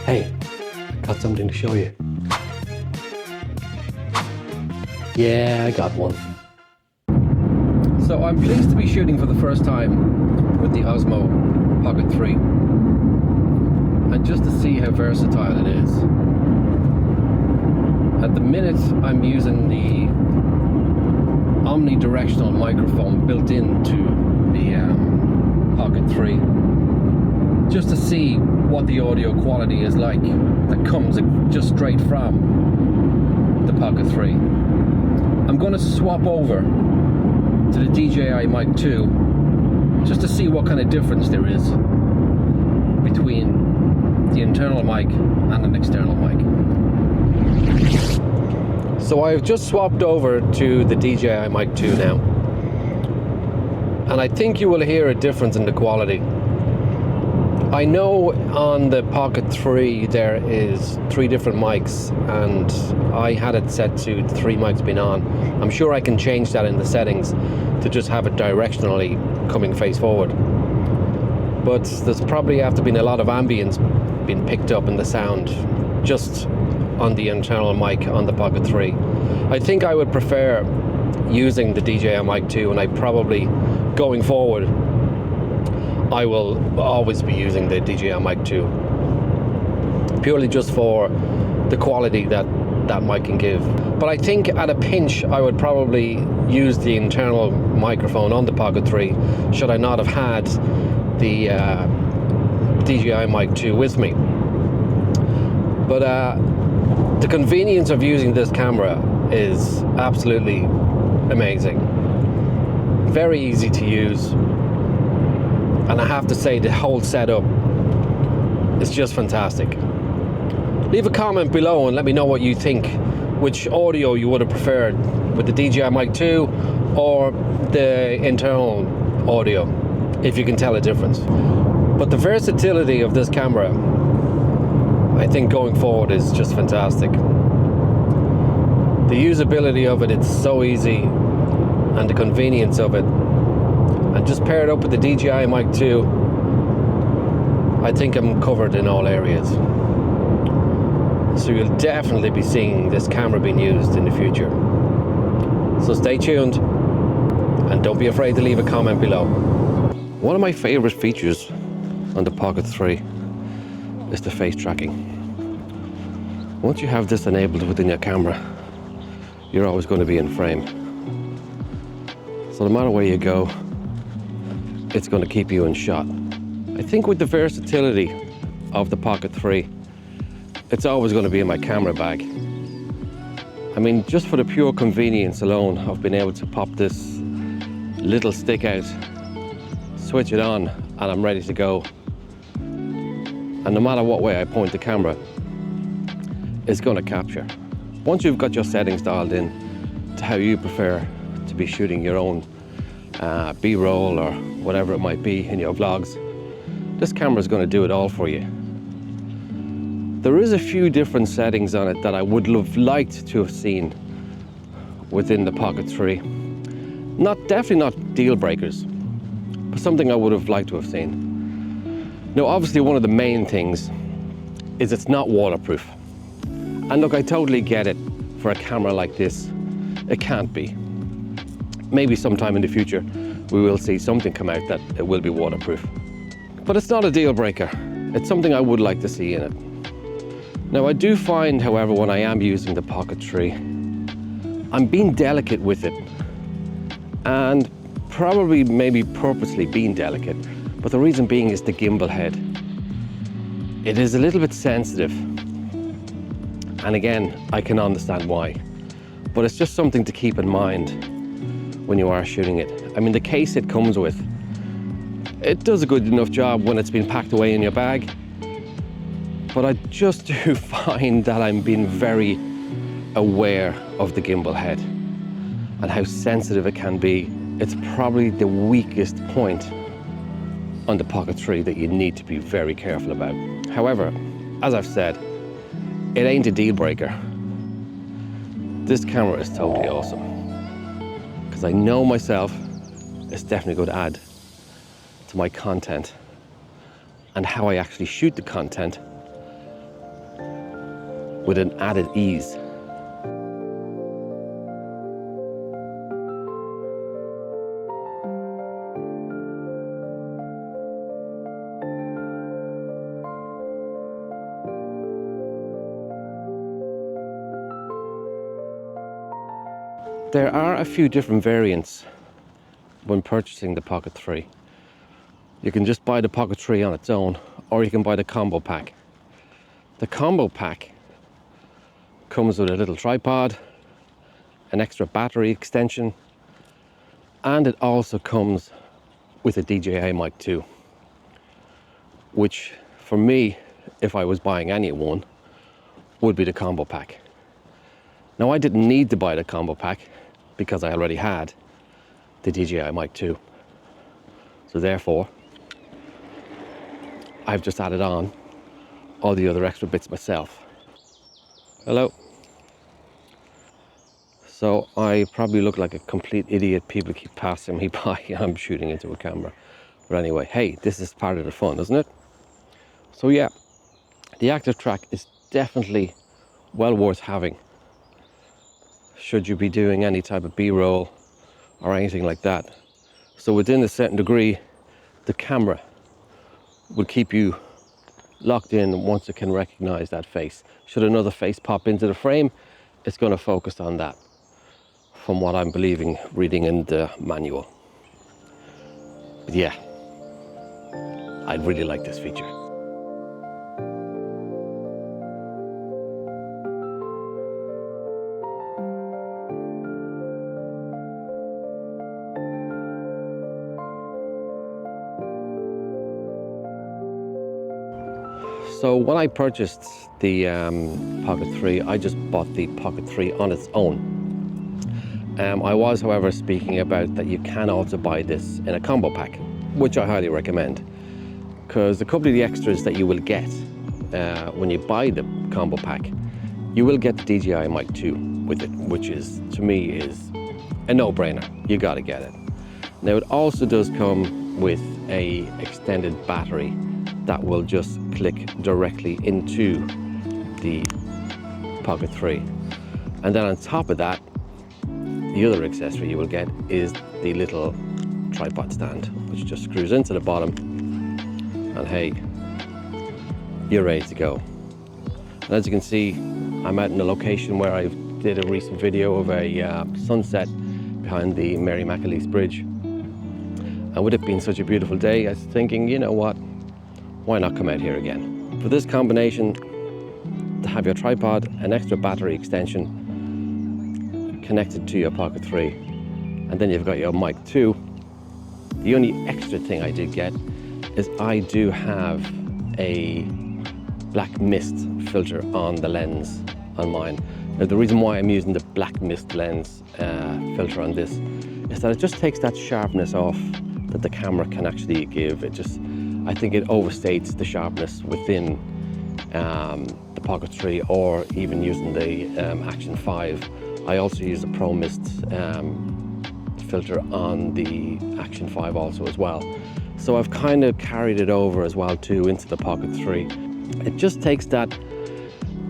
Hey, got something to show you. Yeah, I got one. So I'm pleased to be shooting for the first time with the Osmo Pocket 3. And just to see how versatile it is. At the minute I'm using the omnidirectional microphone built into the Pocket 3 just to see what the audio quality is like that comes just straight from the Pocket 3. I'm going to swap over to the DJI Mic 2 just to see what kind of difference there is between the internal mic and an external mic. So I've just swapped over to the DJI Mic 2 now, and I think you will hear a difference in the quality. I know on the Pocket 3 there is 3 different mics, and I had it set to the 3 mics being on. I'm sure I can change that in the settings to just have it directionally coming face forward. But there's probably after been a lot of ambience being picked up in the sound just on the internal mic on the Pocket 3. I think I would prefer using the DJI Mic 2, and I probably, going forward, I will always be using the DJI Mic 2, purely just for the quality that mic can give. But I think at a pinch I would probably use the internal microphone on the Pocket 3 should I not have had the DJI Mic 2 with me. But the convenience of using this camera is absolutely amazing. Very easy to use. And I have to say, the whole setup is just fantastic. Leave a comment below and let me know what you think. Which audio you would have preferred, with the DJI Mic 2 or the internal audio, if you can tell a difference. But the versatility of this camera, I think going forward, is just fantastic. The usability of it, it's so easy, and the convenience of it. And just paired up with the DJI Mic 2, I think I'm covered in all areas. So you'll definitely be seeing this camera being used in the future. So stay tuned, and don't be afraid to leave a comment below. One of my favorite features on the Pocket 3 is the face tracking. Once you have this enabled within your camera, you're always going to be in frame. So no matter where you go, it's going to keep you in shot. I think with the versatility of the Pocket 3, it's always going to be in my camera bag. I mean, just for the pure convenience alone of being able to pop this little stick out, switch it on, and I'm ready to go. And no matter what way I point the camera, it's going to capture. Once you've got your settings dialed in to how you prefer to be shooting your own B-roll or whatever it might be in your vlogs, this camera is going to do it all for you. There is a few different settings on it that I would have liked to have seen within the Pocket 3. Definitely not deal breakers, but something I would have liked to have seen. Now, obviously one of the main things is it's not waterproof. And look, I totally get it. For a camera like this, it can't be. Maybe sometime in the future we will see something come out that it will be waterproof. But it's not a deal breaker. It's something I would like to see in it. Now, I do find, however, when I am using the Pocket 3, I'm being delicate with it. And probably maybe purposely being delicate. But the reason being is the gimbal head. It is a little bit sensitive. And again, I can understand why. But it's just something to keep in mind when you are shooting it. I mean, the case it comes with, it does a good enough job when it's been packed away in your bag. But I just do find that I'm being very aware of the gimbal head and how sensitive it can be. It's probably the weakest point on the Pocket 3 that you need to be very careful about. However, as I've said, it ain't a deal breaker. This camera is totally awesome, because I know myself it's definitely going to add to my content and how I actually shoot the content with an added ease. There are a few different variants when purchasing the Pocket 3. You can just buy the Pocket 3 on its own, or you can buy the combo pack. The combo pack comes with a little tripod, an extra battery extension, and it also comes with a DJI Mic 2, which for me, if I was buying any one, would be the combo pack. Now, I didn't need to buy the combo pack because I already had the DJI Mic 2. So therefore, I've just added on all the other extra bits myself. Hello. So I probably look like a complete idiot. People keep passing me by and I'm shooting into a camera. But anyway, hey, this is part of the fun, isn't it? So yeah, the active track is definitely well worth having should you be doing any type of B-roll or anything like that. So within a certain degree, the camera will keep you locked in once it can recognize that face. Should another face pop into the frame, it's going to focus on that, from what I'm believing, reading in the manual. But yeah, I'd really like this feature. So when I purchased the Pocket 3, I just bought the Pocket 3 on its own. I was, however, speaking about that you can also buy this in a combo pack, which I highly recommend, because a couple of the extras that you will get when you buy the combo pack, you will get the DJI Mic 2 with it, which is, to me, is a no-brainer. You got to get it. Now, it also does come with a extended battery that will just click directly into the Pocket 3. And then on top of that, the other accessory you will get is the little tripod stand, which just screws into the bottom, and hey, you're ready to go. And as you can see, I'm out in a location where I did a recent video of a sunset behind the Mary McAleese Bridge. And with it being such a beautiful day, I was thinking, you know what, why not come out here again? For this combination, to have your tripod, an extra battery extension connected to your Pocket 3, and then you've got your Mic 2. The only extra thing I did get is I do have a black mist filter on the lens on mine. Now, the reason why I'm using the black mist lens filter on this is that it just takes that sharpness off that the camera can actually give. I think it overstates the sharpness within the Pocket 3, or even using the Action 5. I also use a Pro Mist filter on the Action 5 also as well. So I've kind of carried it over as well too into the Pocket 3. It just takes that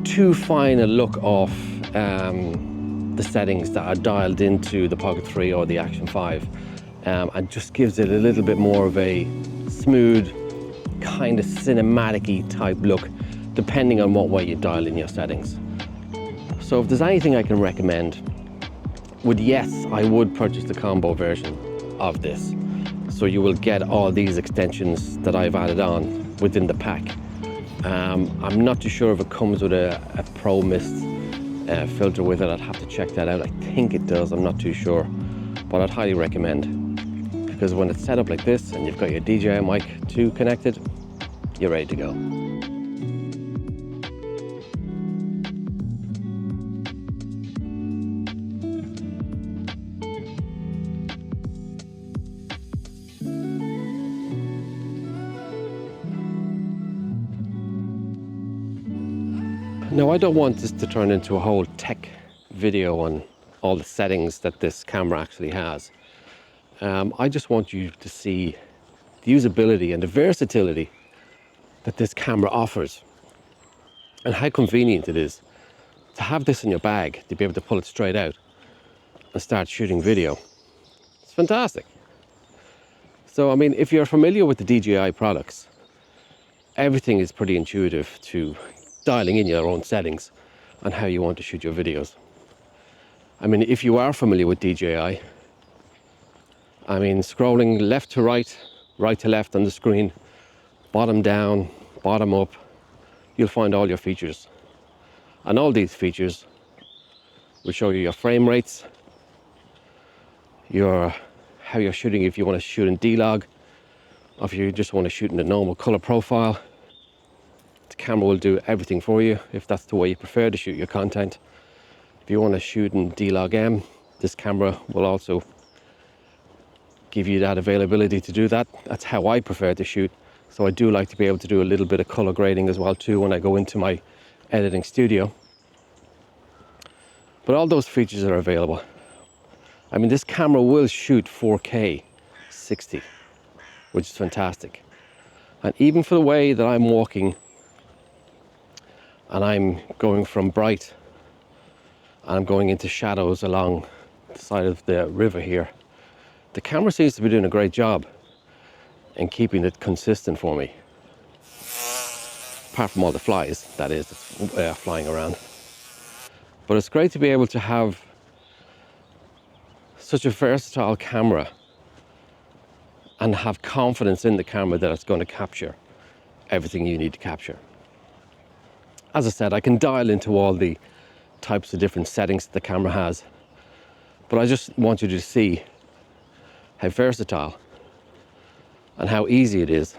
too fine a look off the settings that are dialed into the Pocket 3 or the Action 5, and just gives it a little bit more of a smooth, kind of cinematic-y type look, depending on what way you dial in your settings. So if there's anything I can recommend, yes, I would purchase the combo version of this. So you will get all these extensions that I've added on within the pack. I'm not too sure if it comes with a Pro Mist filter with it. I'd have to check that out. I think it does, I'm not too sure. But I'd highly recommend, because when it's set up like this and you've got your DJI Mic 2 connected, you're ready to go. Now, I don't want this to turn into a whole tech video on all the settings that this camera actually has. I just want you to see the usability and the versatility that this camera offers, and how convenient it is to have this in your bag, to be able to pull it straight out and start shooting video, it's fantastic. So, I mean, if you're familiar with the DJI products, everything is pretty intuitive to dialing in your own settings and how you want to shoot your videos. I mean, if you are familiar with DJI, I mean, scrolling left to right, right to left on the screen, bottom down, bottom up, you'll find all your features. And all these features will show you your frame rates, how you're shooting, if you want to shoot in D-Log, or if you just want to shoot in the normal color profile. The camera will do everything for you if that's the way you prefer to shoot your content. If you want to shoot in D-Log M, this camera will also give you that availability to do that. That's how I prefer to shoot. So I do like to be able to do a little bit of color grading as well too when I go into my editing studio. But all those features are available. I mean, this camera will shoot 4K 60, which is fantastic. And even for the way that I'm walking and I'm going from bright and I'm going into shadows along the side of the river here, the camera seems to be doing a great job in keeping it consistent for me. Apart from all the flies, that is, flying around. But it's great to be able to have such a versatile camera and have confidence in the camera that it's going to capture everything you need to capture. As I said, I can dial into all the types of different settings that the camera has, but I just want you to see how versatile and how easy it is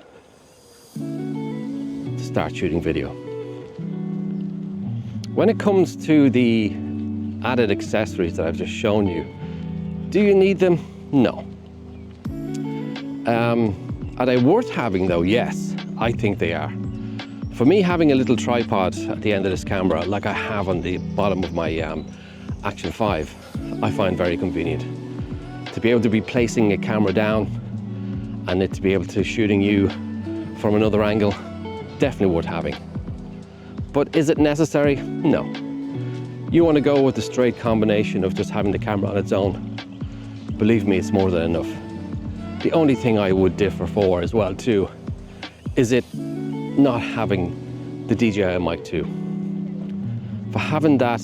to start shooting video. When it comes to the added accessories that I've just shown you, do you need them? No. Are they worth having though? Yes, I think they are. For me, having a little tripod at the end of this camera, like I have on the bottom of my Action 5, I find very convenient. To be able to be placing a camera down and it to be able to shooting you from another angle, definitely worth having. But is it necessary? No. You want to go with the straight combination of just having the camera on its own, believe me, it's more than enough. The only thing I would differ for as well too is it not having the DJI Mic 2. For having that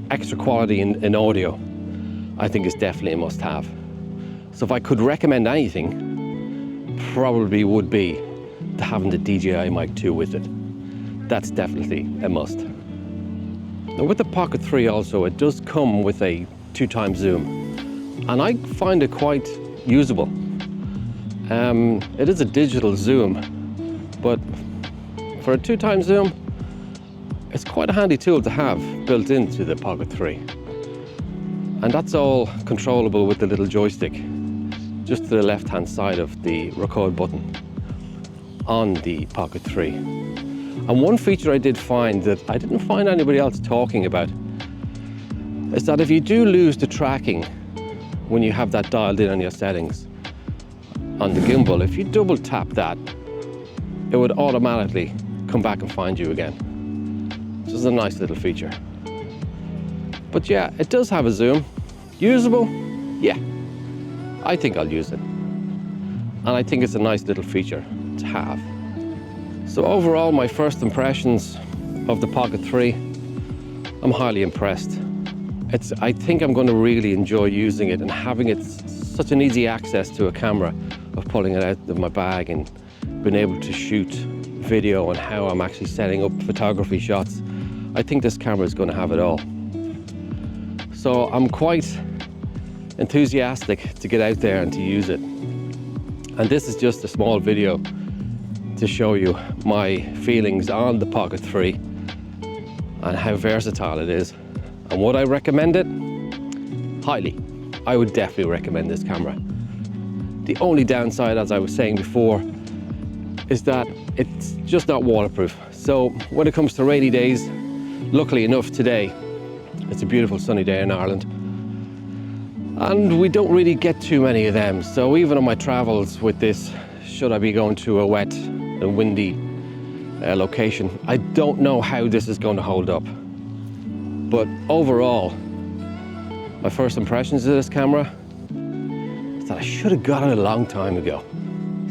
extra quality in audio, I think it's definitely a must-have. So if I could recommend anything, probably would be to having the DJI Mic 2 with it. That's definitely a must. Now with the Pocket 3 also, it does come with a 2x zoom, and I find it quite usable. It is a digital zoom, but for a 2x zoom, it's quite a handy tool to have built into the Pocket 3. And that's all controllable with the little joystick just to the left-hand side of the record button on the Pocket 3. And one feature I did find that I didn't find anybody else talking about is that if you do lose the tracking when you have that dialed in on your settings on the gimbal, if you double tap that, it would automatically come back and find you again. This is a nice little feature. But yeah, it does have a zoom. Usable? Yeah. I think I'll use it. And I think it's a nice little feature to have. So overall, my first impressions of the Pocket 3, I'm highly impressed. I think I'm going to really enjoy using it and having it such an easy access to a camera, of pulling it out of my bag and being able to shoot video and how I'm actually setting up photography shots. I think this camera is going to have it all. So I'm quite enthusiastic to get out there and to use it. And this is just a small video to show you my feelings on the Pocket 3 and how versatile it is. And would I recommend it? Highly. I would definitely recommend this camera. The only downside, as I was saying before, is that it's just not waterproof. So when it comes to rainy days, luckily enough today, it's a beautiful sunny day in Ireland. And we don't really get too many of them. So even on my travels with this, should I be going to a wet and windy location, I don't know how this is going to hold up. But overall, my first impressions of this camera is that I should have got it a long time ago.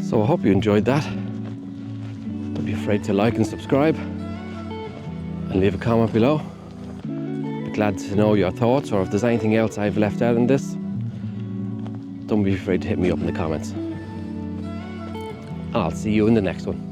So I hope you enjoyed that. Don't be afraid to like and subscribe and leave a comment below. Be glad to know your thoughts, or if there's anything else I've left out in this, don't be afraid to hit me up in the comments. And I'll see you in the next one.